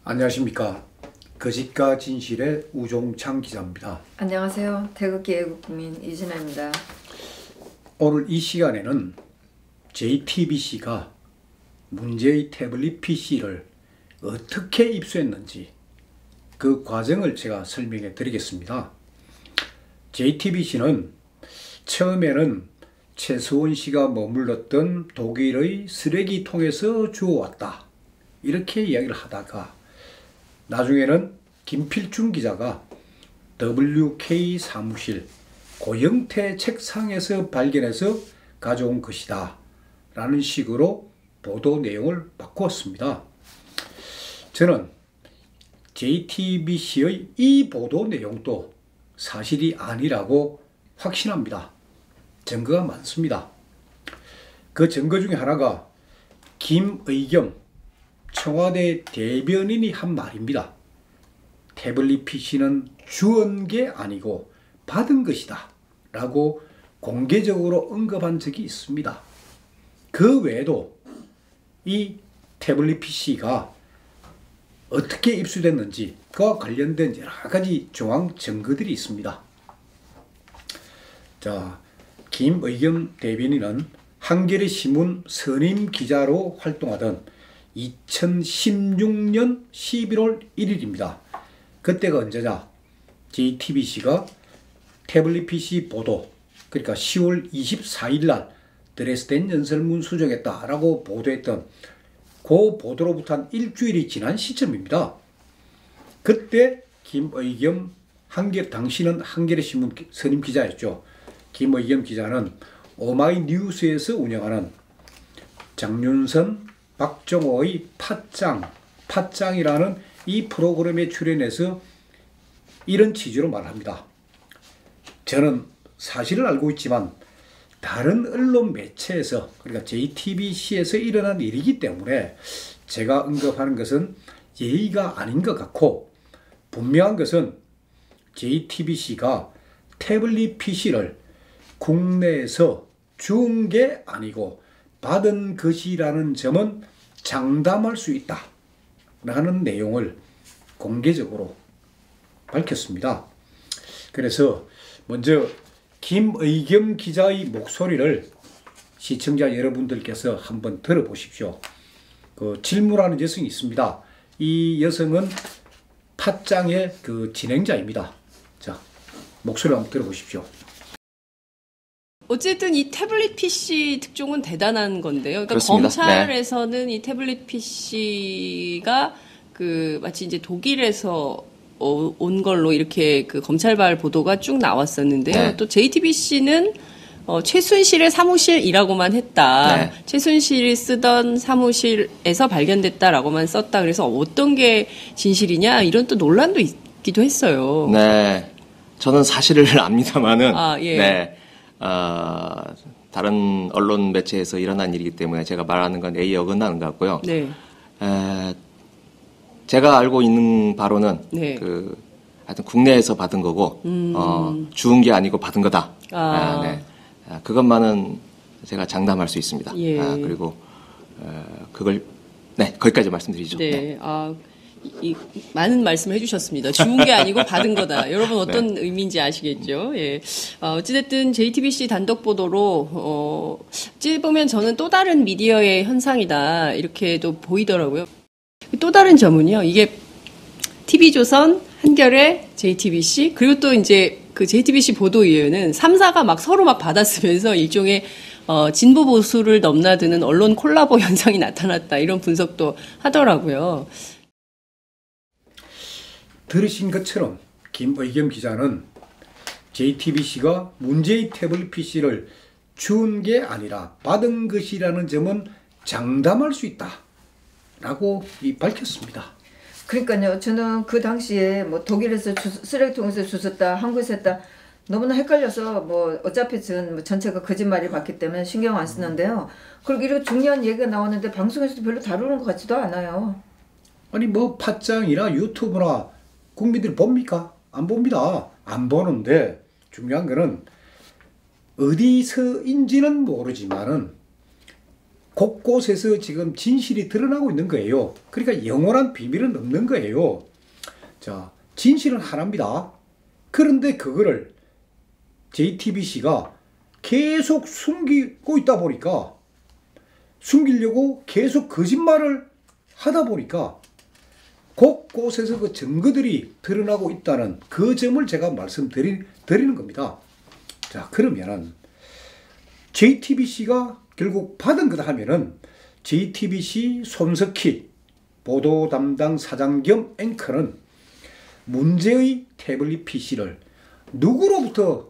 안녕하십니까. 거짓과 진실의 우종창 기자입니다. 안녕하세요. 태극기 애국국민 이진아입니다. 오늘 이 시간에는 JTBC가 문제의 태블릿 PC를 어떻게 입수했는지 그 과정을 제가 설명해 드리겠습니다. JTBC는 처음에는 최수원 씨가 머물렀던 독일의 쓰레기통에서 주워왔다, 이렇게 이야기를 하다가 나중에는 김필중 기자가 WK 사무실 고영태 책상에서 발견해서 가져온 것이다 라는 식으로 보도 내용을 바꾸었습니다. 저는 JTBC의 이 보도 내용도 사실이 아니라고 확신합니다. 증거가 많습니다. 그 증거 중에 하나가 김의겸 청와대 대변인이 한 말입니다. 태블릿 PC는 주운 게 아니고 받은 것이다 라고 공개적으로 언급한 적이 있습니다. 그 외에도 이 태블릿 PC가 어떻게 입수됐는지 그와 관련된 여러 가지 정황 증거들이 있습니다. 자, 김의겸 대변인은 한겨레 신문 선임 기자로 활동하던 2016년 11월 1일입니다. 그때가 언제냐? JTBC가 태블릿 PC 보도, 그러니까 10월 24일 날 드레스덴 연설문 수정했다라고 보도했던 그 보도로부터 한 일주일이 지난 시점입니다. 그때 김의겸 당시는 한겨레 신문 선임 기자였죠. 김의겸 기자는 오마이뉴스에서 운영하는 장윤선, 박정호의 팟짱이라는 이 프로그램에 출연해서 이런 취지로 말합니다. 저는 사실을 알고 있지만 다른 언론 매체에서, 그러니까 JTBC에서 일어난 일이기 때문에 제가 언급하는 것은 예의가 아닌 것 같고, 분명한 것은 JTBC가 태블릿 PC를 국내에서 준 게 아니고 받은 것이라는 점은 장담할 수 있다 라는 내용을 공개적으로 밝혔습니다. 그래서 먼저 김의겸 기자의 목소리를 시청자 여러분들께서 한번 들어보십시오. 그 질문하는 여성이 있습니다. 이 여성은 팟짱의 그 진행자입니다. 자, 목소리 한번 들어보십시오. 어쨌든 이 태블릿 PC 특종은 대단한 건데요. 그러니까 그렇습니다. 검찰에서는 이 태블릿 PC가 그 마치 이제 독일에서 온 걸로 이렇게 그 검찰발 보도가 쭉 나왔었는데요. 네. 또 JTBC는 최순실의 사무실이라고만 했다. 네. 최순실이 쓰던 사무실에서 발견됐다라고만 썼다. 그래서 어떤 게 진실이냐 이런 또 논란도 있기도 했어요. 네, 저는 사실을 압니다만은 예. 네. 다른 언론 매체에서 일어난 일이기 때문에 제가 말하는 건 A에 어긋나는 것 같고요. 네. 제가 알고 있는 바로는 네. 하여튼 국내에서 받은 거고 주운 게 아니고 받은 거다. 네. 그것만은 제가 장담할 수 있습니다. 예. 그리고 그걸 거기까지 말씀드리죠. 네. 많은 말씀을 해주셨습니다. 주운 게 아니고 받은 거다. 여러분 어떤 의미인지 아시겠죠? 예. 어찌됐든 JTBC 단독 보도로, 어찌 보면 저는 또 다른 미디어의 현상이다. 이렇게도 보이더라고요. 또 다른 점은요, 이게 TV조선, 한겨레, JTBC, 그리고 또 이제 그 JTBC 보도위에는 3사가 막 서로 막 받아쓰면서 일종의 진보 보수를 넘나드는 언론 콜라보 현상이 나타났다. 이런 분석도 하더라고요. 들으신 것처럼 김의겸 기자는 JTBC가 문제의 태블릿 PC를 준 게 아니라 받은 것이라는 점은 장담할 수 있다 라고 밝혔습니다. 그러니까요. 저는 그 당시에 뭐 독일에서 쓰레기통에서 주웠다, 한국에서 했다 너무나 헷갈려서 뭐 어차피 전체가 거짓말이 봤기 때문에 신경 안 쓰는데요. 그리고 이렇게 중요한 얘기가 나오는데 방송에서도 별로 다루는 것 같지도 않아요. 아니 뭐 팟짱이나 유튜브나 국민들이 봅니까? 안 봅니다. 안 보는데 중요한 거는 어디서인지는 모르지만은 곳곳에서 지금 진실이 드러나고 있는 거예요. 그러니까 영원한 비밀은 없는 거예요. 자, 진실은 하나입니다. 그런데 그거를 JTBC가 계속 숨기고 있다 보니까, 숨기려고 계속 거짓말을 하다 보니까 곳곳에서 그 증거들이 드러나고 있다는 그 점을 제가 말씀드리는 겁니다. 자, 그러면은 JTBC가 결국 받은 거다 하면은 JTBC 손석희 보도 담당 사장 겸 앵커는 문제의 태블릿 PC를 누구로부터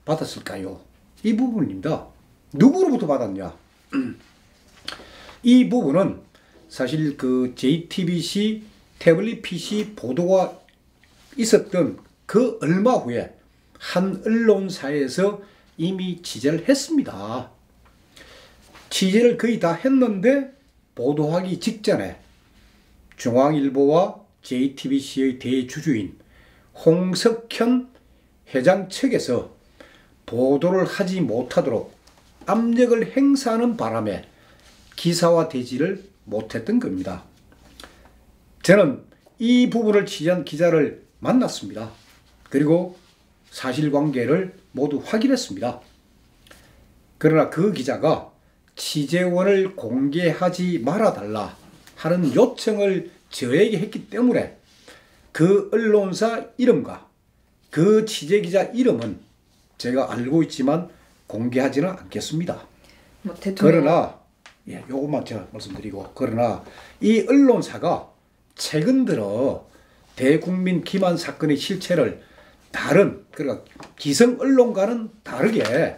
받았을까요? 이 부분입니다. 누구로부터 받았냐? 이 부분은 사실 그 JTBC 태블릿 PC 보도가 있었던 그 얼마 후에 한 언론사에서 이미 취재를 했습니다. 취재를 거의 다 했는데 보도하기 직전에 중앙일보와 JTBC의 대주주인 홍석현 회장 측에서 보도를 하지 못하도록 압력을 행사하는 바람에 기사화되지를 못했던 겁니다. 저는 이 부분을 취재한 기자를 만났습니다. 그리고 사실관계를 모두 확인했습니다. 그러나 그 기자가 취재원을 공개하지 말아달라 하는 요청을 저에게 했기 때문에 그 언론사 이름과 그 취재기자 이름은 제가 알고 있지만 공개하지는 않겠습니다. 뭐 대통령... 그러나 요것만 제가 말씀드리고, 그러나 이 언론사가 최근 들어 대국민 기만 사건의 실체를 다른, 그러니까 기성 언론과는 다르게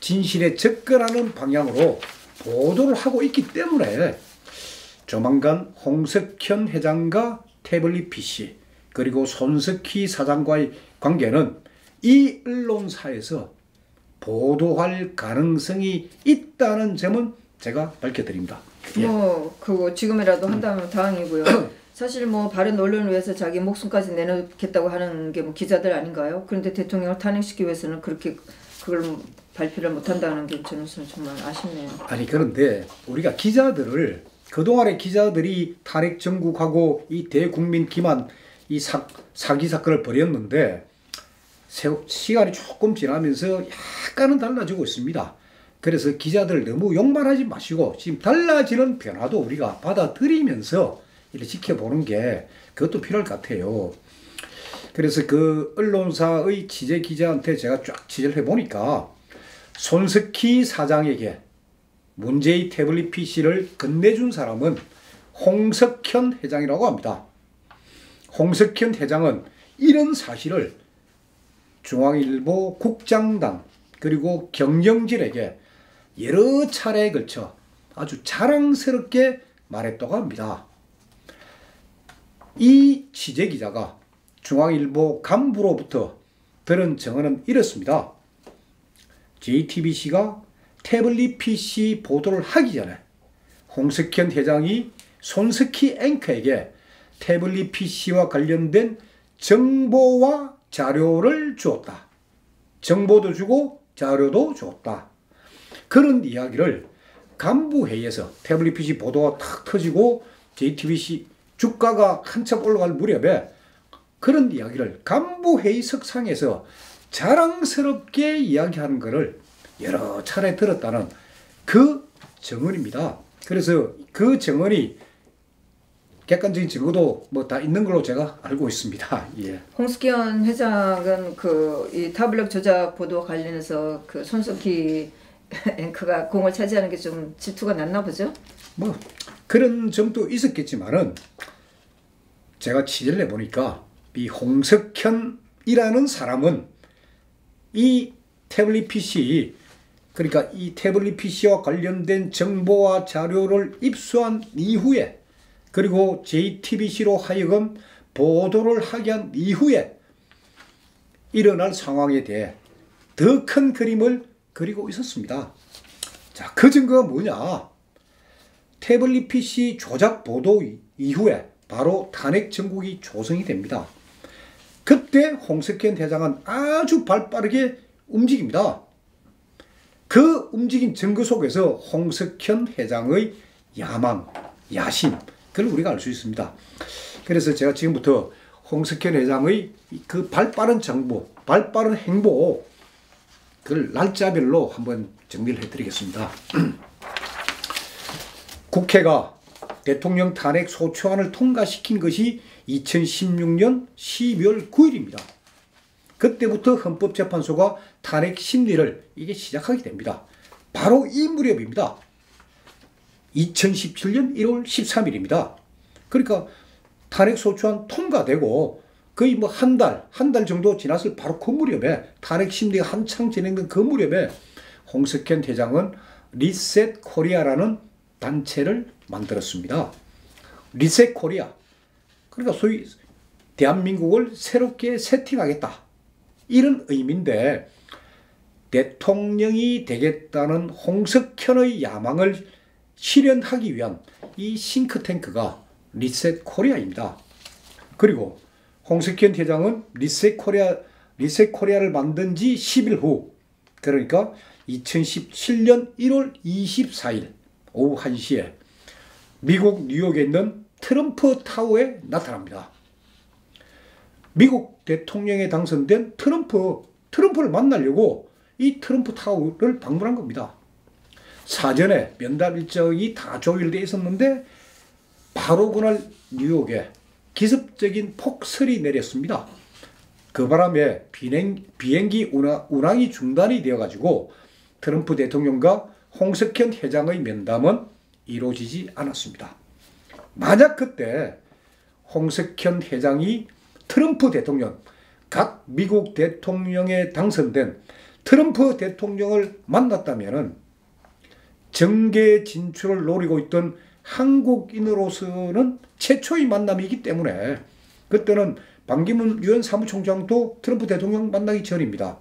진실에 접근하는 방향으로 보도를 하고 있기 때문에 조만간 홍석현 회장과 태블릿 PC 그리고 손석희 사장과의 관계는 이 언론사에서 보도할 가능성이 있다는 점은 제가 밝혀드립니다. 뭐 그거 지금이라도 한다면 다행이고요. 사실 뭐 바른 언론을 위해서 자기 목숨까지 내놓겠다고 하는 게 뭐 기자들 아닌가요? 그런데 대통령을 탄핵시키기 위해서는 그렇게 그걸 발표를 못한다는 게 저는 정말 아쉽네요. 아니, 그런데 우리가 기자들을, 그동안의 기자들이 탄핵 정국하고 이 대국민 기만 이 사기 사건을 벌였는데 시간이 조금 지나면서 약간은 달라지고 있습니다. 그래서 기자들 너무 욕만하지 마시고 지금 달라지는 변화도 우리가 받아들이면서 이렇게 지켜보는 게 그것도 필요할 것 같아요. 그래서 그 언론사의 취재 기자한테 제가 쫙 취재를 해보니까 손석희 사장에게 문제의 태블릿 PC를 건네준 사람은 홍석현 회장이라고 합니다. 홍석현 회장은 이런 사실을 중앙일보 국장당 그리고 경영진에게 여러 차례에 걸쳐 아주 자랑스럽게 말했다고 합니다. 이 취재기자가 중앙일보 간부로부터 들은 증언은 이렇습니다. JTBC가 태블릿 PC 보도를 하기 전에 홍석현 회장이 손석희 앵커에게 태블릿 PC와 관련된 정보와 자료를 주었다. 정보도 주고 자료도 주었다. 그런 이야기를 간부회의에서 태블릿 PC 보도가 탁 터지고 JTBC 주가가 한참 올라갈 무렵에 그런 이야기를 간부회의 석상에서 자랑스럽게 이야기하는 것을 여러 차례 들었다는 그 증언입니다. 그래서 그 증언이 객관적인 증거도 뭐 다 있는 걸로 제가 알고 있습니다. 예. 홍석현 회장은 그 이 타블렛 조작 보도 관련해서 그 손석희 앵커가 공을 차지하는 게 좀 질투가 났나 보죠? 뭐 그런 점도 있었겠지만은 제가 취재를 해보니까 이 홍석현이라는 사람은 이 태블릿 PC, 그러니까 이 태블릿 PC와 관련된 정보와 자료를 입수한 이후에 그리고 JTBC로 하여금 보도를 하게 한 이후에 일어날 상황에 대해 더 큰 그림을 그리고 있었습니다. 자, 그 증거가 뭐냐? 태블릿 PC 조작 보도 이후에 바로 탄핵 정국이 조성이 됩니다. 그때 홍석현 회장은 아주 발빠르게 움직입니다. 그 움직인 증거 속에서 홍석현 회장의 야망, 야심, 그걸 우리가 알 수 있습니다. 그래서 제가 지금부터 홍석현 회장의 그 발빠른 정보, 발빠른 행보, 그걸 날짜별로 한번 정리를 해드리겠습니다. 국회가 대통령 탄핵 소추안을 통과시킨 것이 2016년 12월 9일입니다. 그때부터 헌법재판소가 탄핵 심리를 이게 시작하게 됩니다. 바로 이 무렵입니다. 2017년 1월 13일입니다. 그러니까 탄핵 소추안 통과되고 거의 뭐 한 달 정도 지났을 바로 그 무렵에, 탄핵 심리가 한창 진행된 그 무렵에 홍석현 회장은 리셋 코리아라는 단체를 만들었습니다. 리셋 코리아. 그러니까 소위 대한민국을 새롭게 세팅하겠다, 이런 의미인데, 대통령이 되겠다는 홍석현의 야망을 실현하기 위한 이 싱크탱크가 리셋 코리아입니다. 그리고 홍석현 회장은 리셋 코리아를 만든 지 10일 후, 그러니까 2017년 1월 24일 오후 1시에 미국 뉴욕에 있는 트럼프 타워에 나타납니다. 미국 대통령에 당선된 트럼프를 만나려고 이 트럼프 타워를 방문한 겁니다. 사전에 면담 일정이 다 조율되어 있었는데 바로 그날 뉴욕에 기습적인 폭설이 내렸습니다. 그 바람에 비행기 운항이 중단이 되어가지고 트럼프 대통령과 홍석현 회장의 면담은 이루어지지 않았습니다. 만약 그때 홍석현 회장이 트럼프 대통령, 각 미국 대통령에 당선된 트럼프 대통령을 만났다면 정계 진출을 노리고 있던 한국인으로서는 최초의 만남이기 때문에, 그때는 반기문 유엔 사무총장도 트럼프 대통령 만나기 전입니다.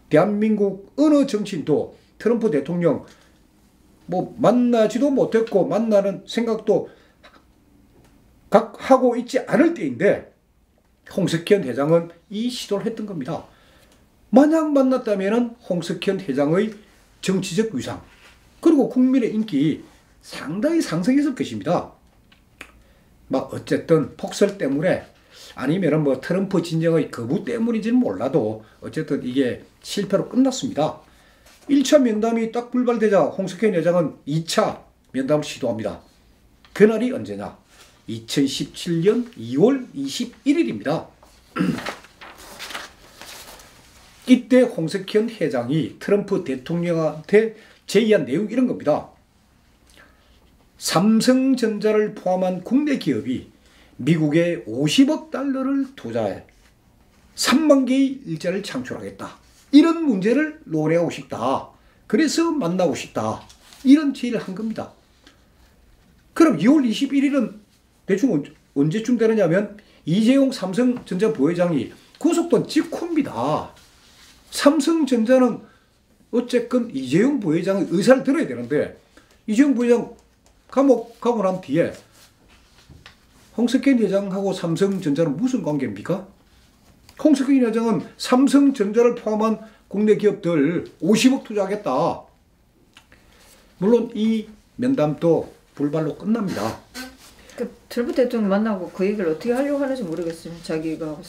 대한민국 어느 정치인도 트럼프 대통령 뭐 만나지도 못했고 만나는 생각도 하고 있지 않을 때인데, 홍석현 회장은 이 시도를 했던 겁니다. 만약 만났다면 홍석현 회장의 정치적 위상, 그리고 국민의 인기 상당히 상승했을 것입니다. 막 어쨌든 폭설 때문에, 아니면 뭐 트럼프 진정의 거부 때문인지는 몰라도 어쨌든 이게 실패로 끝났습니다. 1차 면담이 딱 불발되자 홍석현 회장은 2차 면담을 시도합니다. 그날이 언제냐? 2017년 2월 21일입니다. 이때 홍석현 회장이 트럼프 대통령한테 제의한 내용이 이런 겁니다. 삼성전자를 포함한 국내 기업이 미국에 50억 달러를 투자해 3만 개의 일자리를 창출하겠다, 이런 문제를 논의하고 싶다, 그래서 만나고 싶다, 이런 제의를 한 겁니다. 그럼 2월 21일은 대충 언제쯤 되느냐면 이재용 삼성전자 부회장이 구속된 직후입니다. 삼성전자는 어쨌건 이재용 부회장의 의사를 들어야 되는데, 이재용 부회장 감옥 가고 난 뒤에 홍석현 회장하고 삼성전자는 무슨 관계입니까? 홍석현 회장은 삼성전자를 포함한 국내 기업들 50억 투자하겠다. 물론 이 면담도 불발로 끝납니다. 트럼프 대통령 만나고 그 얘기를 어떻게 하려고 하는지 모르겠어요. 자기가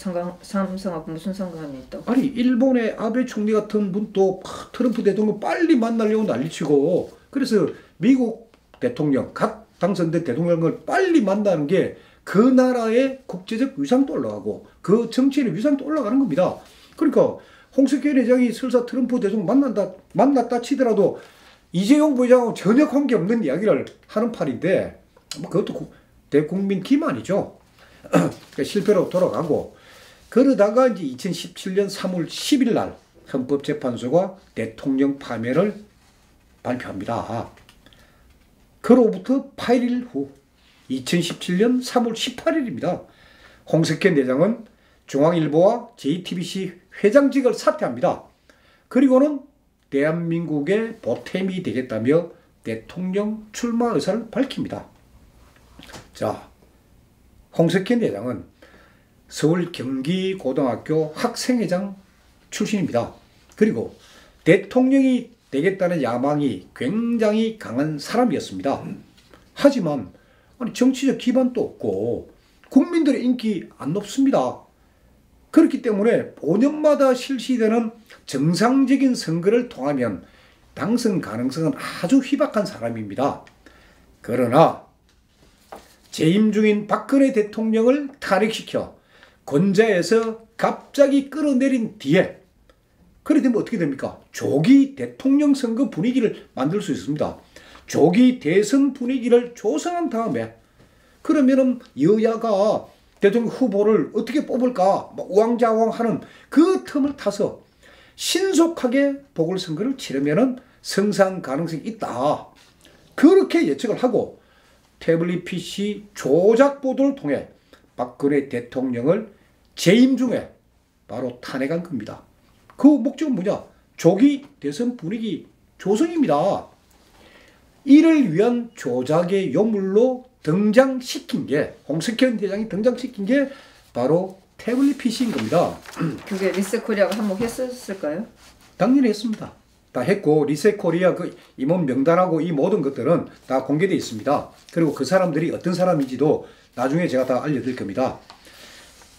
삼성하고 무슨 상관이 있다고. 아니, 일본의 아베 총리 같은 분도 트럼프 대통령 빨리 만나려고 난리치고, 그래서 미국 대통령, 각 당선된 대통령을 빨리 만나는 게 그 나라의 국제적 위상도 올라가고 그 정치인의 위상도 올라가는 겁니다. 그러니까 홍석현 회장이 설사 트럼프 대통령 만났다 치더라도 이재용 부회장하고 전혀 관계없는 이야기를 하는 판인데, 뭐 그것도 대국민 기만이죠. 그러니까 실패로 돌아가고, 그러다가 이제 2017년 3월 10일 날 헌법재판소가 대통령 파면을 발표합니다. 그로부터 8일 후 2017년 3월 18일입니다. 홍석현 회장은 중앙일보와 JTBC 회장직을 사퇴합니다. 그리고는 대한민국의 보탬이 되겠다며 대통령 출마 의사를 밝힙니다. 자, 홍석현 회장은 서울 경기고등학교 학생회장 출신입니다. 그리고 대통령이 되겠다는 야망이 굉장히 강한 사람이었습니다. 하지만 아니, 정치적 기반도 없고 국민들의 인기 안 높습니다. 그렇기 때문에 5년마다 실시되는 정상적인 선거를 통하면 당선 가능성은 아주 희박한 사람입니다. 그러나 재임 중인 박근혜 대통령을 탄핵시켜 권좌에서 갑자기 끌어내린 뒤에 그래 되면 어떻게 됩니까? 조기 대통령 선거 분위기를 만들 수 있습니다. 조기 대선 분위기를 조성한 다음에 그러면은 여야가 대통령 후보를 어떻게 뽑을까 우왕좌왕하는 그 틈을 타서 신속하게 보궐선거를 치르면은 성상 가능성이 있다. 그렇게 예측을 하고 태블릿 PC 조작 보도를 통해 박근혜 대통령을 재임 중에 바로 탄핵한 겁니다. 그 목적은 뭐냐? 조기 대선 분위기 조성입니다. 이를 위한 조작의 요물로 등장시킨 게 홍석현 대장이 등장시킨 게 바로 태블릿 PC인 겁니다. 그게 리셋코리아가 한몫했었을까요? 당연히 했습니다. 다 했고 리셋코리아 그 임원 명단하고 이 모든 것들은 다 공개되어 있습니다. 그리고 그 사람들이 어떤 사람인지도 나중에 제가 다 알려드릴 겁니다.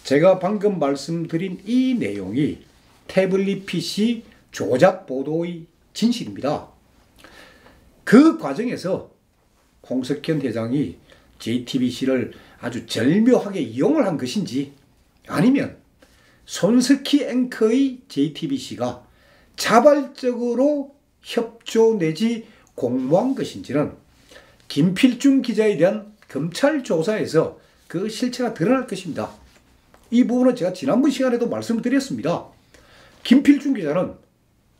제가 방금 말씀드린 이 내용이 태블릿 PC 조작 보도의 진실입니다. 그 과정에서 홍석현 대장이 JTBC를 아주 절묘하게 이용을 한 것인지 아니면 손석희 앵커의 JTBC가 자발적으로 협조 내지 공모한 것인지는 김필중 기자에 대한 검찰 조사에서 그 실체가 드러날 것입니다. 이 부분은 제가 지난번 시간에도 말씀을 드렸습니다. 김필중 기자는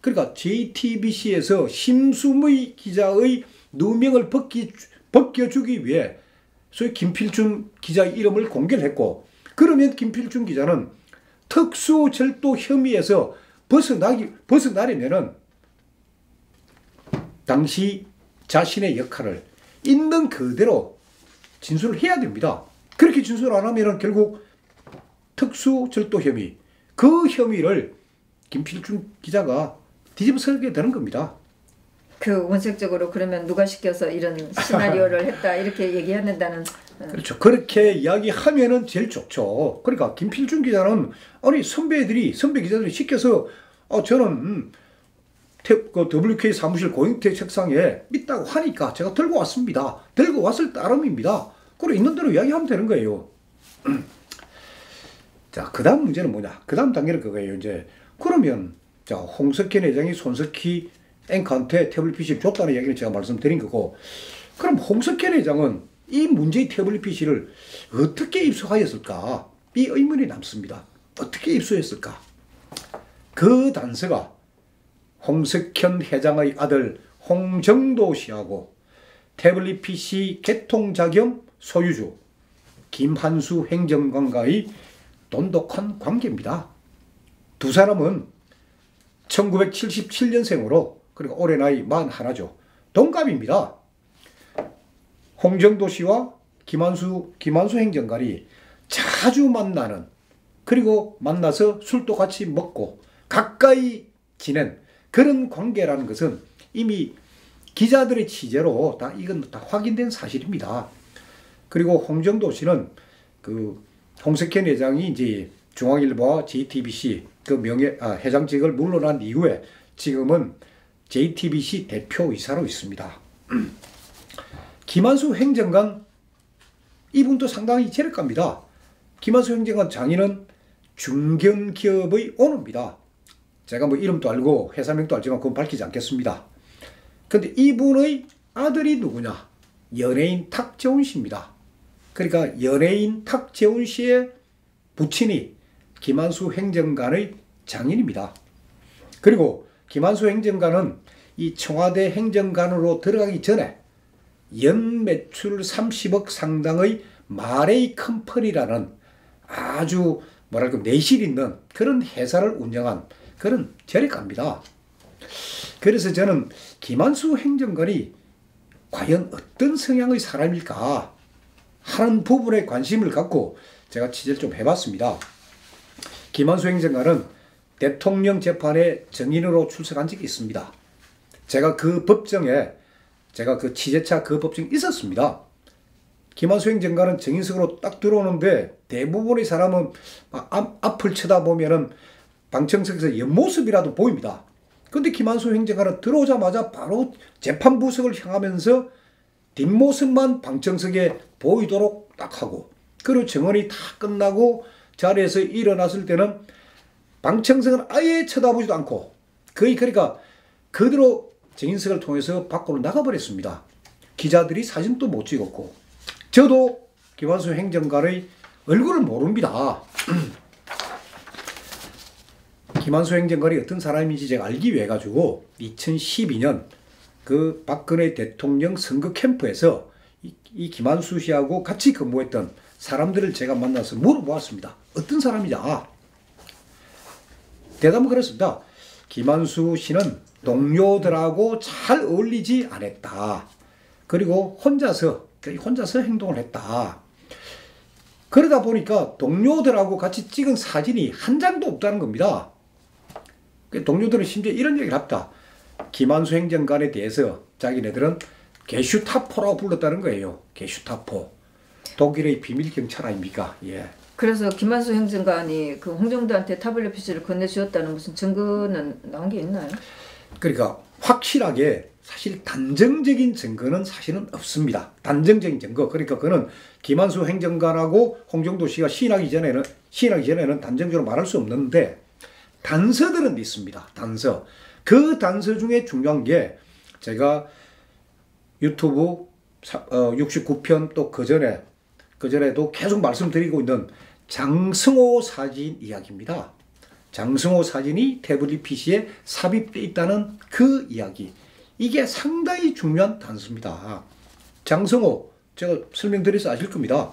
그러니까 JTBC에서 심수미 기자의 누명을 벗겨주기 위해 소위 김필중 기자의 이름을 공개를 했고 그러면 김필중 기자는 특수절도 혐의에서 벗어나려면은 당시 자신의 역할을 있는 그대로 진술을 해야 됩니다. 그렇게 진술 안 하면은 결국 특수절도 혐의, 그 혐의를 김필중 기자가 뒤집어쓰게 되는 겁니다. 그 원색적으로 그러면 누가 시켜서 이런 시나리오를 했다 이렇게 얘기한다는. 그렇죠. 그렇게 이야기하면은 제일 좋죠. 그러니까 김필중 기자는 아니 선배 기자들이 시켜서 저는 그 WK 사무실 고영태 책상에 있다고 하니까 제가 들고 왔습니다. 들고 왔을 따름입니다. 그래 있는 대로 이야기하면 되는 거예요. 자, 그 다음 문제는 뭐냐? 그 다음 단계는 그거예요. 이제 그러면 자 홍석현 회장이 손석희 앵커한테 태블릿 PC 줬다는 이야기를 제가 말씀드린 거고 그럼 홍석현 회장은 이 문제의 태블릿 PC를 어떻게 입수하였을까? 이 의문이 남습니다. 어떻게 입수했을까? 그 단서가 홍석현 회장의 아들 홍정도 씨하고 태블릿 PC 개통자겸 소유주 김한수 행정관과의 돈독한 관계입니다. 두 사람은 1977년생으로 그리고 올해 나이 41죠. 동갑입니다. 홍정도 씨와 김한수 행정관이 자주 만나는 그리고 만나서 술도 같이 먹고 가까이 지낸 그런 관계라는 것은 이미 기자들의 취재로 이건 다 확인된 사실입니다. 그리고 홍정도 씨는 그 홍석현 회장이 이제 중앙일보와 JTBC 그 회장직을 물러난 이후에 지금은 JTBC 대표이사로 있습니다. 김한수 행정관 이분도 상당히 재력갑니다. 김한수 행정관 장인은 중견기업의 오너입니다. 제가 뭐 이름도 알고 회사명도 알지만 그건 밝히지 않겠습니다. 근데 이분의 아들이 누구냐? 연예인 탁재훈 씨입니다. 그러니까 연예인 탁재훈 씨의 부친이 김한수 행정관의 장인입니다. 그리고 김한수 행정관은 이 청와대 행정관으로 들어가기 전에 연 매출 30억 상당의 마레이 컴퍼니라는 아주 뭐랄까 내실 있는 그런 회사를 운영한 그런 재력가입니다. 그래서 저는 김한수 행정관이 과연 어떤 성향의 사람일까 하는 부분에 관심을 갖고 제가 취재를 좀 해봤습니다. 김한수 행정관은 대통령 재판에 증인으로 출석한 적이 있습니다. 제가 그 법정에 제가 그 취재차 그 법정에 있었습니다. 김한수 행정관은 정인석으로 딱 들어오는데 대부분의 사람은 앞을 쳐다보면은 방청석에서 옆모습이라도 보입니다. 근데 김한수 행정관은 들어오자마자 바로 재판부석을 향하면서 뒷모습만 방청석에 보이도록 딱 하고, 그리고 정원이 다 끝나고 자리에서 일어났을 때는 방청석은 아예 쳐다보지도 않고 거의 그러니까 그대로 정인석을 통해서 밖으로 나가버렸습니다. 기자들이 사진도 못 찍었고 저도 김한수 행정관의 얼굴을 모릅니다. 김한수 행정관이 어떤 사람인지 제가 알기 위해 가지고 2012년 그 박근혜 대통령 선거 캠프에서 이 김한수 씨하고 같이 근무했던 사람들을 제가 만나서 물어보았습니다. 어떤 사람이냐? 대답은 그렇습니다. 김한수 씨는 동료들하고 잘 어울리지 않았다. 그리고 혼자서 행동을 했다. 그러다 보니까 동료들하고 같이 찍은 사진이 한 장도 없다는 겁니다. 동료들은 심지어 이런 얘기를 합니다. 김한수 행정관에 대해서 자기네들은 게슈타포라고 불렀다는 거예요. 게슈타포. 독일의 비밀 경찰 아닙니까? 예. 그래서 김한수 행정관이 그 홍정도한테 타블렛 PC를 건네주었다는 무슨 증거는 나온 게 있나요? 그러니까 확실하게 사실 단정적인 증거는 사실은 없습니다. 단정적인 증거. 그러니까 그거는 김한수 행정관하고 홍정도 씨가 시인하기 전에는 단정적으로 말할 수 없는데 단서들은 있습니다. 단서. 그 단서 중에 중요한 게 제가 유튜브 69편 또 그전에도 계속 말씀드리고 있는 장승호 사진 이야기입니다. 장승호 사진이 태블릿 PC에 삽입되어 있다는 그 이야기. 이게 상당히 중요한 단서입니다. 장승호, 제가 설명드려서 아실 겁니다.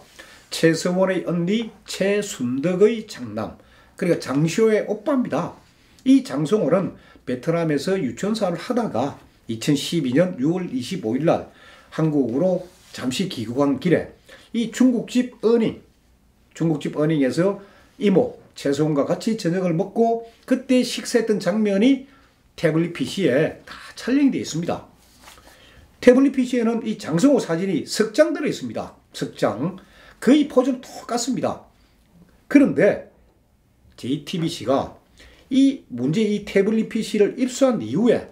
최서원의 언니 최순덕의 장남, 그러니까 장시호의 오빠입니다. 이 장승호는 베트남에서 유치원사를 하다가 2012년 6월 25일 날 한국으로 잠시 귀국한 길에 이 중국집 어닝에서 이모 최소원과 같이 저녁을 먹고 그때 식사했던 장면이 태블릿 PC에 다 촬영되어 있습니다. 태블릿 PC에는 이 장승호 사진이 석 장 들어 있습니다. 석 장. 거의 포즈는 똑같습니다. 그런데 JTBC가 이 태블릿 PC를 입수한 이후에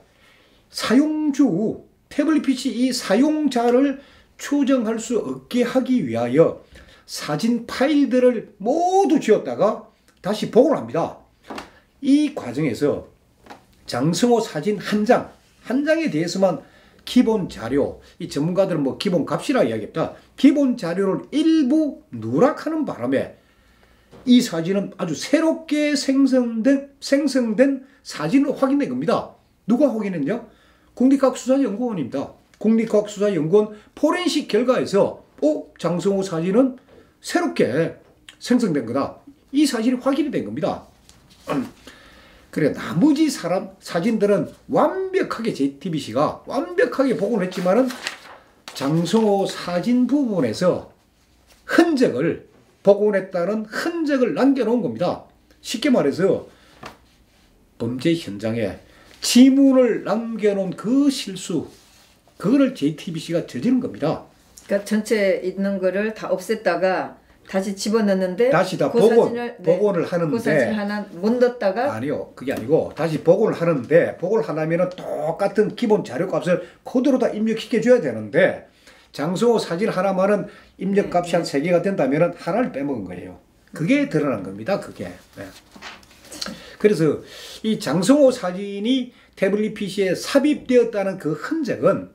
태블릿 PC 이 사용자를 추정할 수 없게 하기 위하여 사진 파일들을 모두 지웠다가 다시 복원을 합니다. 이 과정에서 장승호 사진 한 장에 대해서만 기본 자료, 이 전문가들은 뭐 기본 값이라 이야기했다. 기본 자료를 일부 누락하는 바람에 이 사진은 아주 새롭게 생성된 사진으로 확인된 겁니다. 누가 확인했냐? 국립과학수사연구원입니다. 국립과학수사연구원 포렌식 결과에서 장승호 사진은 새롭게 생성된 거다. 이 사실이 확인이 된 겁니다. 그래 나머지 사진들은 완벽하게 JTBC가 완벽하게 복원을 했지만은 장승호 사진 부분에서 복원했다는 흔적을 남겨놓은 겁니다. 쉽게 말해서 범죄 현장에 지문을 남겨놓은 그 실수, 그거를 JTBC가 저지른 겁니다. 그러니까 전체 있는 거를 다 없앴다가 다시 집어넣는데 다시 다 복원을 하는데 그 사진 하나 못 넣었다가 아니요, 그게 아니고 다시 복원을 하는데 복원을 하려면 똑같은 기본 자료값을 코드로 다 입력시켜 줘야 되는데 장승호 사진 하나만은 입력값이 한 3개가 된다면 하나를 빼먹은 거예요. 그게 드러난 겁니다. 그게. 네. 그래서 이 장승호 사진이 태블릿 PC에 삽입되었다는 그 흔적은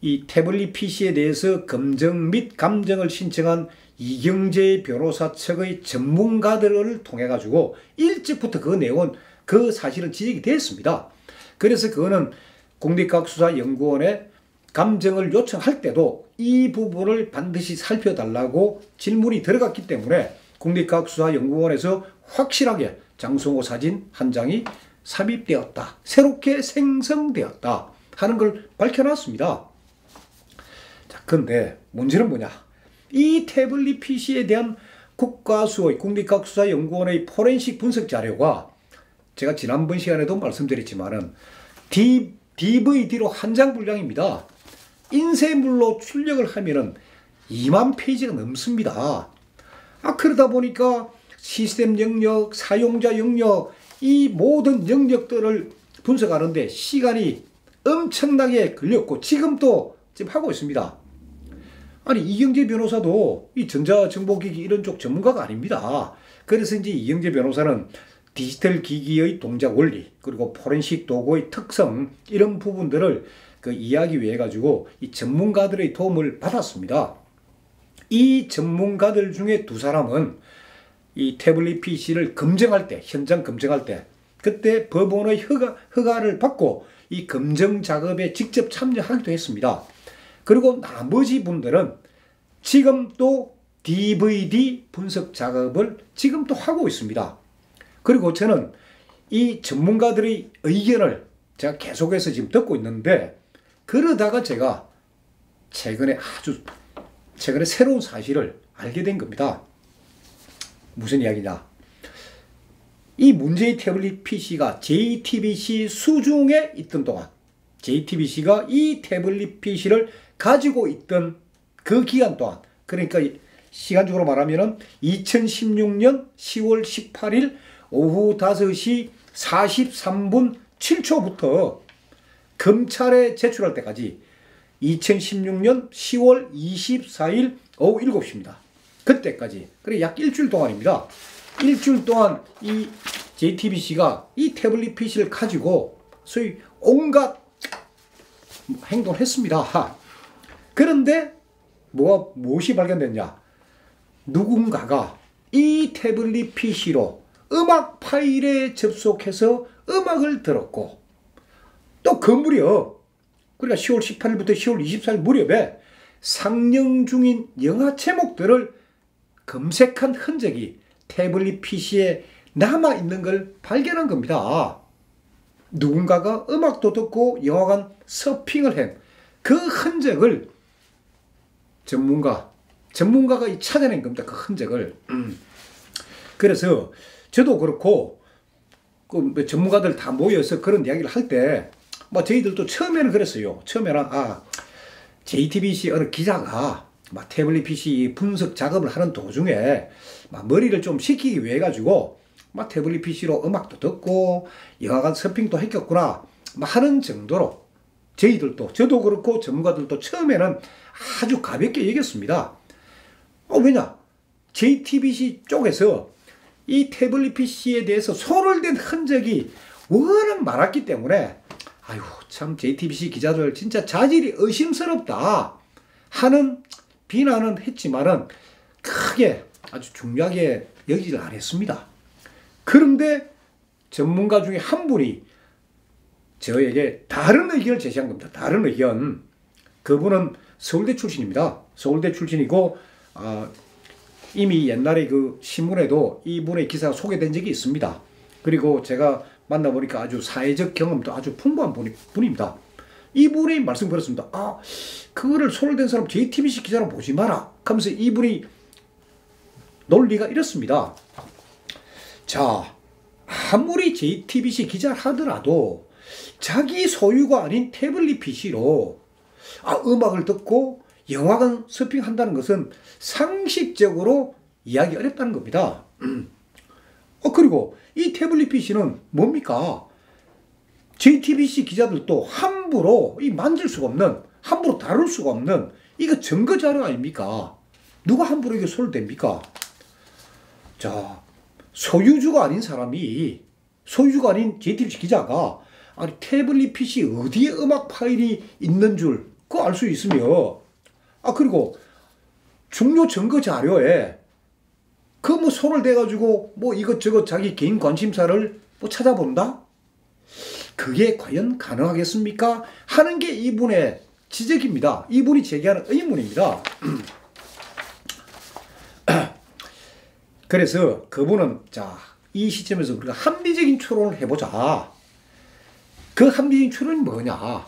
이 태블릿 PC에 대해서 검증 및 감정을 신청한 이경재 변호사 측의 전문가들을 통해 가지고 일찍부터 그 내용은 그 사실은 지적이 됐습니다. 그래서 그거는 국립과학수사연구원에 감정을 요청할 때도 이 부분을 반드시 살펴달라고 질문이 들어갔기 때문에 국립과학수사연구원에서 확실하게 장승호 사진 한 장이 삽입되었다, 새롭게 생성되었다 하는 걸 밝혀놨습니다. 자, 그런데 문제는 뭐냐? 이 태블릿 PC에 대한 국립과학수사연구원의 포렌식 분석 자료가 제가 지난번 시간에도 말씀드렸지만은 DVD로 한 장 분량입니다. 인쇄물로 출력을 하면은 2만 페이지가 넘습니다. 그러다 보니까 시스템 영역, 사용자 영역, 이 모든 영역들을 분석하는데 시간이 엄청나게 걸렸고 지금도 지금 하고 있습니다. 아니 이경재 변호사도 이 전자정보기기 이런 쪽 전문가가 아닙니다. 그래서 이제 이경재 변호사는 디지털 기기의 동작 원리 그리고 포렌식 도구의 특성 이런 부분들을 이야기 위해 가지고 이 전문가들의 도움을 받았습니다. 이 전문가들 중에 두 사람은 이 태블릿 PC를 검증할 때 현장 검증할 때 그때 법원의 허가를 받고 이 검증 작업에 직접 참여하기도 했습니다. 그리고 나머지 분들은 지금 또 DVD 분석 작업을 지금 또 하고 있습니다. 그리고 저는 이 전문가들의 의견을 제가 계속해서 지금 듣고 있는데 그러다가 제가 최근에 새로운 사실을 알게 된 겁니다. 무슨 이야기냐? 이 문제의 태블릿 PC가 JTBC 수중에 있던 동안 JTBC가 이 태블릿 PC를 가지고 있던 그 기간 동안 그러니까 시간적으로 말하면 2016년 10월 18일 오후 5시 43분 7초부터 검찰에 제출할 때까지 2016년 10월 24일 오후 7시입니다. 그때까지 그래 약 일주일 동안입니다. 일주일 동안 이 JTBC가 이 태블릿 PC를 가지고 소위 온갖 행동을 했습니다. 그런데 무엇이 발견됐냐? 누군가가 이 태블릿 PC로 음악 파일에 접속해서 음악을 들었고 또 그 무렵 그러니까 10월 18일부터 10월 24일 무렵에 상영 중인 영화 제목들을 검색한 흔적이 태블릿 PC에 남아있는 걸 발견한 겁니다. 누군가가 음악도 듣고 영화관 서핑을 한 그 흔적을 전문가가 찾아낸 겁니다. 그 흔적을. 그래서 저도 그렇고 그 전문가들 다 모여서 그런 이야기를 할 때 저희들도 처음에는 그랬어요. 처음에는 JTBC 어느 기자가 태블릿 PC 분석 작업을 하는 도중에 머리를 좀 식히기 위해 가지고 태블릿 PC로 음악도 듣고 영화관 서핑도 했겠구나 하는 정도로 저도 그렇고 전문가들도 처음에는 아주 가볍게 여겼습니다. 왜냐? JTBC 쪽에서 이 태블릿 PC에 대해서 손을 댄 흔적이 워낙 많았기 때문에 아유 참 JTBC 기자들 진짜 자질이 의심스럽다 하는 비난은 했지만은 크게 아주 중요하게 여기질 않았습니다. 그런데 전문가 중에 한 분이 저에게 다른 의견을 제시한 겁니다. 다른 의견. 그분은 서울대 출신입니다. 서울대 출신이고 이미 옛날에 그 신문에도 이분의 기사가 소개된 적이 있습니다. 그리고 제가 만나보니까 아주 사회적 경험도 아주 풍부한 분입니다. 이분이 말씀 드렸습니다. 그거를 손을 댄 사람 JTBC 기자로 보지 마라 하면서 이분이 논리가 이렇습니다. 자, 아무리 JTBC 기자를 하더라도 자기 소유가 아닌 태블릿 PC로 음악을 듣고 영화관 서핑한다는 것은 상식적으로 이해하기 어렵다는 겁니다. 그리고 이 태블릿 PC는 뭡니까? JTBC 기자들도 함부로 만질 수가 없는, 함부로 다룰 수가 없는 이거 증거 자료 아닙니까? 누가 함부로 이게 손을 댑니까? 자, 소유주가 아닌 JTBC 기자가 태블릿 PC 어디에 음악 파일이 있는 줄 그거 알 수 있으며 그리고 중요 증거 자료에 손을 대가지고 이것저것 자기 개인 관심사를 찾아본다? 그게 과연 가능하겠습니까? 하는 게 이분의 지적입니다. 이분이 제기하는 의문입니다. 그래서 그분은 이 시점에서 우리가 합리적인 추론을 해보자. 그 합리적인 추론이 뭐냐?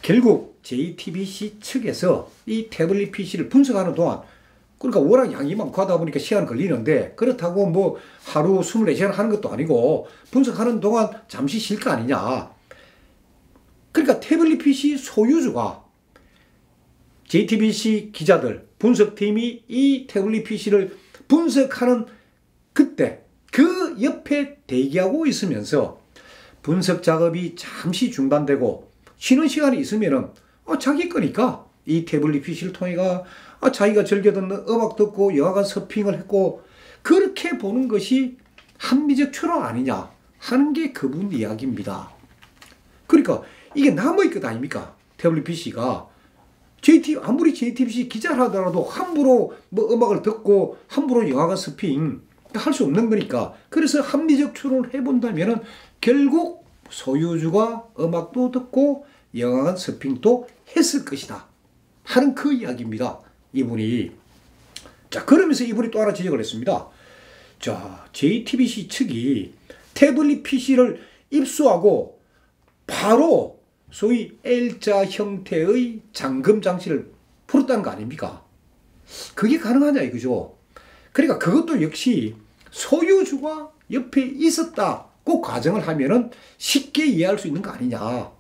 결국 JTBC 측에서 이 태블릿 PC를 분석하는 동안 그러니까 워낙 양이 많고 하다 보니까 시간 걸리는데 그렇다고 하루 24시간 하는 것도 아니고 분석하는 동안 잠시 쉴 거 아니냐. 그러니까 태블릿 PC 소유주가 JTBC 기자들 분석팀이 이 태블릿 PC를 분석하는 그때 그 옆에 대기하고 있으면서 분석 작업이 잠시 중단되고 쉬는 시간이 있으면은 자기 거니까 이 태블릿 PC를 통해가 자기가 즐겨 듣는 음악 듣고 영화관 서핑을 했고 그렇게 보는 것이 합리적 추론 아니냐 하는 게 그분 이야기입니다. 그러니까 이게 남의 것 아닙니까? 태블릿 PC가 아무리 JTBC 기자를 하더라도 함부로 뭐 음악을 듣고 함부로 영화관 서핑 할 수 없는 거니까. 그래서 합리적 추론을 해본다면은 결국 소유주가 음악도 듣고 영화관 서핑도 했을 것이다 하는 그 이야기입니다. 이분이. 자, 그러면서 이분이 또 하나 지적을 했습니다. 자, JTBC 측이 태블릿 PC를 입수하고 바로 소위 L자 형태의 잠금 장치를 풀었다는 거 아닙니까? 그게 가능하냐 이거죠. 그러니까 그것도 역시 소유주가 옆에 있었다고 가정을 하면은 쉽게 이해할 수 있는 거 아니냐.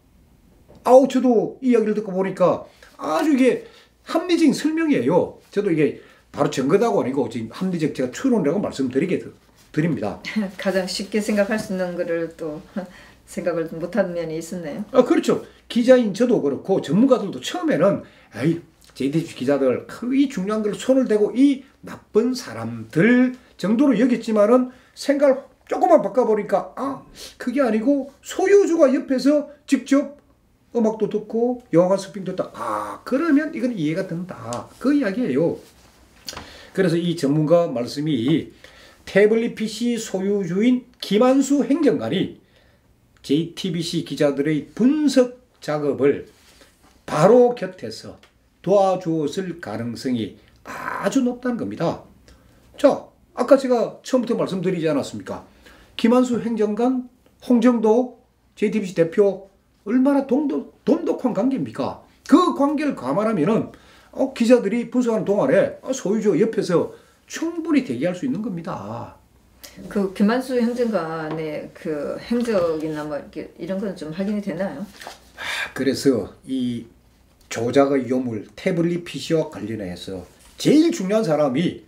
저도 이 이야기를 듣고 보니까 아주 이게 합리적인 설명이에요. 저도 이게 바로 증거다고 아니고 지금 합리적 제가 추론이라고 드립니다. 가장 쉽게 생각할 수 있는 거를 또 생각을 못하는 면이 있었네요. 그렇죠. 기자인 저도 그렇고 전문가들도 처음에는 JTBC 기자들 이 중요한 걸 손을 대고 이 나쁜 사람들 정도로 여겼지만은 생각을 조금만 바꿔보니까 그게 아니고 소유주가 옆에서 직접 음악도 듣고 영화관 서핑도 했다. 그러면 이건 이해가 된다. 그 이야기예요. 그래서 이 전문가 말씀이 태블릿 PC 소유주인 김한수 행정관이 JTBC 기자들의 분석 작업을 바로 곁에서 도와주었을 가능성이 아주 높다는 겁니다. 자, 아까 제가 처음부터 말씀드리지 않았습니까? 김한수 행정관, 홍정도 JTBC 대표 얼마나 돈독한 관계입니까? 그 관계를 감안하면은 기자들이 분석하는 동안에 소유주 옆에서 충분히 대기할 수 있는 겁니다. 그 김한수 행정관의 그 행적이나 뭐 이렇게 이런 건 좀 확인이 되나요? 그래서 이 조작의 요물 태블릿 PC와 관련해서 제일 중요한 사람이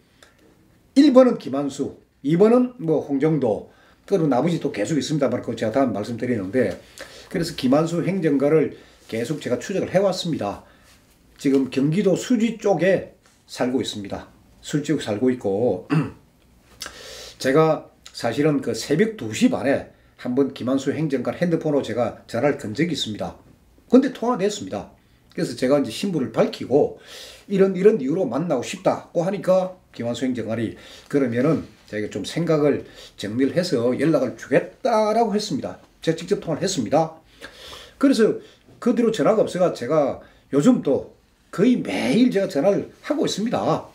1번은 김한수, 2번은 뭐 홍정도, 그리고 나머지 또 계속 있습니다만 그거 제가 다음 말씀드리는데, 그래서 김한수 행정관을 계속 제가 추적을 해왔습니다. 지금 경기도 수지 쪽에 살고 있습니다. 수지 쪽 살고 있고 제가 사실은 그 새벽 2시 반에 한번 김한수 행정관 핸드폰으로 제가 전화를 건 적이 있습니다. 근데 통화가 됐습니다. 그래서 제가 이제 신분을 밝히고 이런 이유로 만나고 싶다고 하니까 김한수 행정관이 그러면은 제가 좀 생각을 정리를 해서 연락을 주겠다라고 했습니다. 제가 직접 통화를 했습니다. 그래서 그 뒤로 전화가 없어가 제가 요즘 또 거의 매일 제가 전화를 하고 있습니다.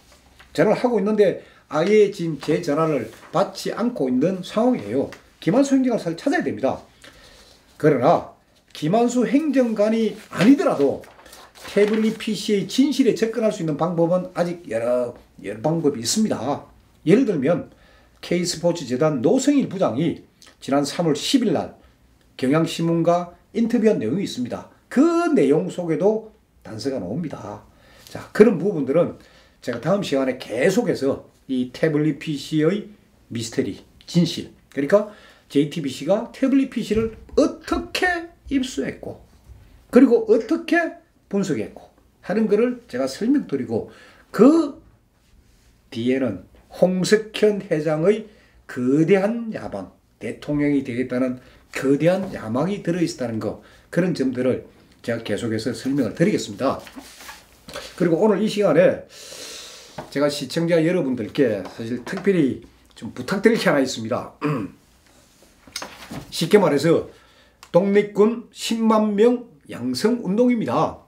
전화를 하고 있는데 아예 지금 제 전화를 받지 않고 있는 상황이에요. 김한수 행정관을 찾아야 됩니다. 그러나 김한수 행정관이 아니더라도 태블릿 PC의 진실에 접근할 수 있는 방법은 아직 여러 방법이 있습니다. 예를 들면 K스포츠재단 노성일 부장이 지난 3월 10일 날 경향신문과 인터뷰한 내용이 있습니다. 그 내용 속에도 단서가 나옵니다. 자, 그런 부분들은 제가 다음 시간에 계속해서 이 태블릿 PC의 미스터리, 진실, 그러니까 JTBC가 태블릿 PC를 어떻게 입수했고 그리고 어떻게 분석했고 하는 것을 제가 설명드리고 그 뒤에는 홍석현 회장의 거대한 야망, 대통령이 되겠다는 거대한 야망이 들어있다는 것, 그런 점들을 제가 계속해서 설명을 드리겠습니다. 그리고 오늘 이 시간에 제가 시청자 여러분들께 사실 특별히 좀 부탁드릴 게 하나 있습니다. 쉽게 말해서 독립군 10만 명 양성 운동입니다.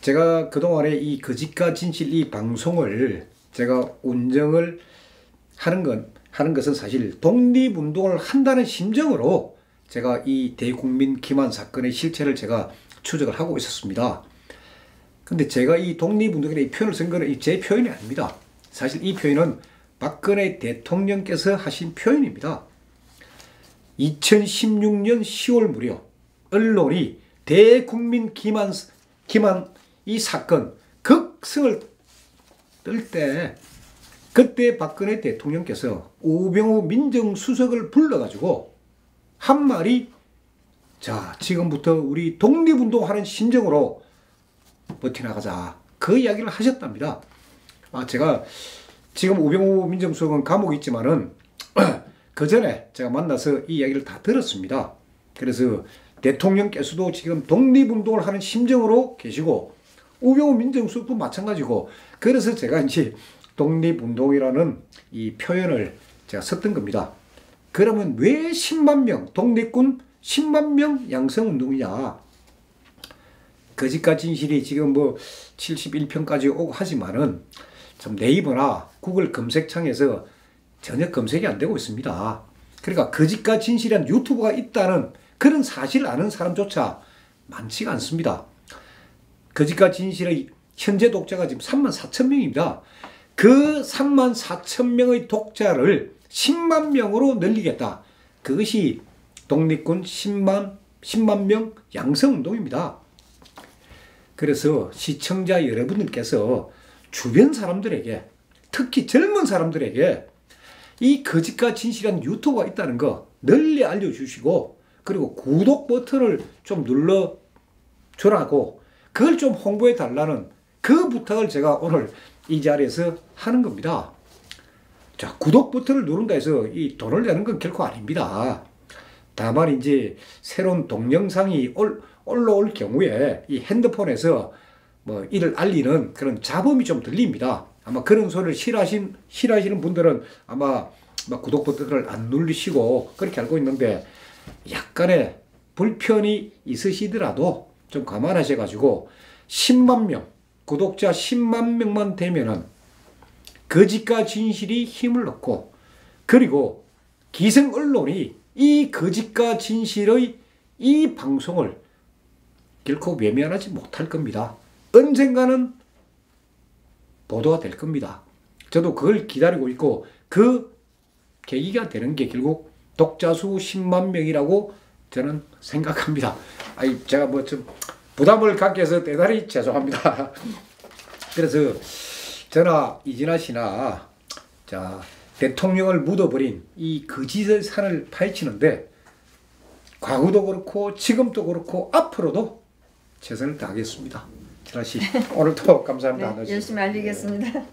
제가 그동안에 이 거짓과 진실 이 방송을 제가 운영을 하는 것은 사실 독립운동을 한다는 심정으로 제가 이 대국민 기만 사건의 실체를 제가 추적을 하고 있었습니다. 근데 제가 이 독립운동이라는 이 표현을 쓴 거는 제 표현이 아닙니다. 사실 이 표현은 박근혜 대통령께서 하신 표현입니다. 2016년 10월 무렵 언론이 대국민 기만 이 사건 극성을 뜰 때 그때 박근혜 대통령께서 우병우 민정수석을 불러가지고 한 말이 자 지금부터 우리 독립운동하는 심정으로 버텨나가자 그 이야기를 하셨답니다. 제가 지금 우병우 민정수석은 감옥에 있지만은 그 전에 제가 만나서 이 이야기를 다 들었습니다. 그래서 대통령께서도 지금 독립운동을 하는 심정으로 계시고 우병우 민정수석도 마찬가지고 그래서 제가 이제 독립운동이라는 이 표현을 제가 썼던 겁니다. 그러면 왜 10만 명 독립군 10만 명 양성운동이냐. 거짓과 진실이 지금 뭐 71편까지 오고 하지만은 참 네이버나 구글 검색창에서 전혀 검색이 안 되고 있습니다. 그러니까 거짓과 진실한 유튜브가 있다는 그런 사실을 아는 사람조차 많지가 않습니다. 거짓과 진실의 현재 독자가 지금 34,000명입니다. 그 34,000명의 독자를 10만 명으로 늘리겠다. 그것이 독립군 10만 명 양성운동입니다. 그래서 시청자 여러분들께서 주변 사람들에게 특히 젊은 사람들에게 이 거짓과 진실한 유튜브가 있다는 거 널리 알려주시고 그리고 구독 버튼을 좀 눌러주라고 그걸 좀 홍보해 달라는 그 부탁을 제가 오늘 이 자리에서 하는 겁니다. 자, 구독 버튼을 누른다 해서 이 돈을 내는 건 결코 아닙니다. 다만 이제 새로운 동영상이 올라올 경우에 이 핸드폰에서 뭐 이를 알리는 그런 잡음이 좀 들립니다. 아마 그런 소리를 싫어하시는 분들은 아마 구독 버튼을 안 누르시고 그렇게 알고 있는데 약간의 불편이 있으시더라도 좀 감안하셔가지고 10만 명, 구독자 10만 명만 되면은 거짓과 진실이 힘을 얻고 그리고 기성 언론이 이 거짓과 진실의 이 방송을 결코 외면하지 못할 겁니다. 언젠가는 보도가 될 겁니다. 저도 그걸 기다리고 있고 그 계기가 되는 게 결국 독자 수 10만 명이라고 저는 생각합니다. 제가 뭐 좀 부담을 갖게 해서 대단히 죄송합니다. 그래서 저나 이진아 씨나 자 대통령을 묻어버린 이 거짓의 산을 파헤치는데 과거도 그렇고 지금도 그렇고 앞으로도 최선을 다하겠습니다. 진아 씨 오늘도 감사합니다. 네, 열심히 알리겠습니다.